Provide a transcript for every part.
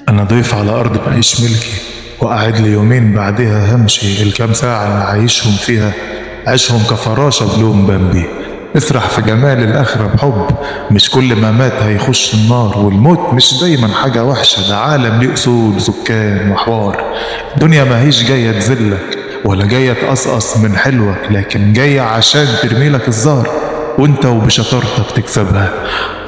أنا ضيف على أرض بعيش ملكي، وقاعد لي يومين بعدها همشي. الكام ساعة اللي عايشهم فيها عيشهم كفراشة بلوم بمبي. اسرح في جمال الآخرة بحب، مش كل ما مات هيخش النار. والموت مش دايما حاجة وحشة، ده عالم ليه أصول سكان وحوار. الدنيا ماهيش جاية تذلك ولا جاية تقصقص من حلوك، لكن جاية عشان ترميلك الزهر وانت وبشطارتك تكسبها.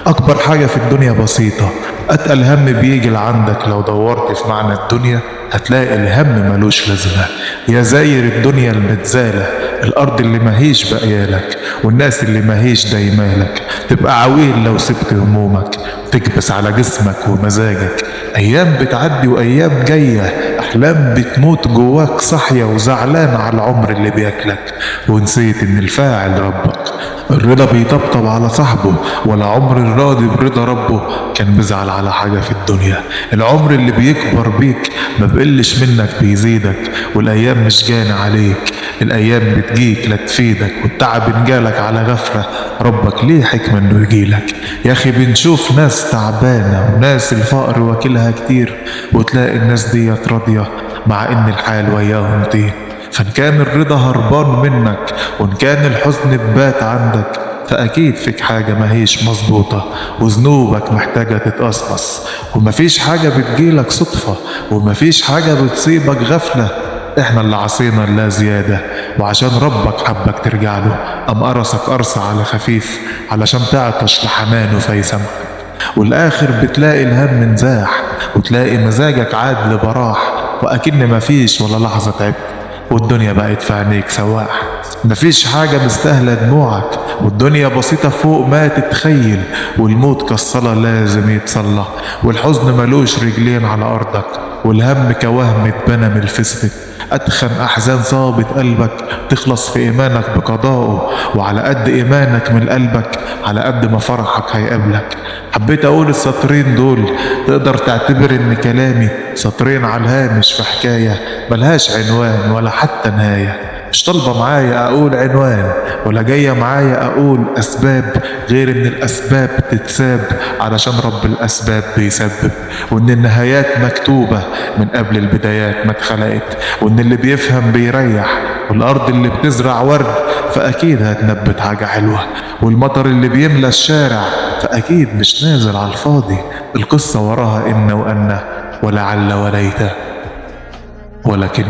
أكبر حاجة في الدنيا بسيطة، أتقل هم بيجي لعندك. لو دورت في معنى الدنيا هتلاقي الهم ملوش لازمة. يا زاير الدنيا المتزالة، الأرض اللي ماهيش بقيالك والناس اللي ماهيش دايمالك. تبقى عويل لو سبت همومك تكبس على جسمك ومزاجك. أيام بتعدي وأيام جاية، أحلام بتموت جواك صاحية وزعلان على العمر اللي بياكلك، ونسيت إن الفاعل ربك. الرضا بيطبطب على صاحبه، ولا عمر الراضي برضا ربه كان بيزعل على حاجة في الدنيا. العمر اللي بيكبر بيك ما بقلش منك بيزيدك، والأيام مش جاني عليك، الأيام بتجيك لا تفيدك. والتعب إن جالك على غفلة ربك ليه حكمة إنه يجيلك. يا أخي بنشوف ناس تعبانة وناس الفقر واكلها كتير، وتلاقي الناس ديت راضية مع إن الحال وياهم طين. فإن كان الرضا هربان منك وإن كان الحزن ببات عندك، فأكيد فيك حاجة ماهيش مظبوطة، وذنوبك محتاجة تتقصقص. ومفيش حاجة بتجيلك صدفة، ومفيش حاجة بتصيبك غفلة. احنا اللي عصينا اللا زيادة، وعشان ربك حبك ترجع له قام قرصك قرصة على خفيف علشان تعطش لحنانه فيسامحك. والآخر بتلاقي الهم انزاح، وتلاقي مزاجك عاد لبراح، وأكن مفيش ولا لحظة تعبت والدنيا بقت في عينيك سواح. مفيش حاجة مستاهلة دموعك، والدنيا بسيطة فوق ما تتخيل. والموت كالصلاة لازم يتصلى، والحزن ملوش رجلين على أرضك، والهم كوهم اتبنى من الفسد. أتخن أحزان صابت قلبك تخلص في إيمانك بقضائه، وعلى قد إيمانك من قلبك على قد ما فرحك هيقابلك. حبيت أقول السطرين دول تقدر تعتبر إن كلامي سطرين على الهامش في حكاية ملهاش عنوان ولا حتى نهاية. مش طالبة معايا أقول عنوان، ولا جاية معايا أقول أسباب، غير إن الأسباب تتساب علشان رب الأسباب بيسبب. وإن النهايات مكتوبة من قبل البدايات ما اتخلقت، وإن اللي بيفهم بيريح. والأرض اللي بتزرع ورد فأكيد هتنبت حاجة حلوة، والمطر اللي بيملى الشارع فأكيد مش نازل على الفاضي. القصة وراها إن وأن ولعل وليت ولكن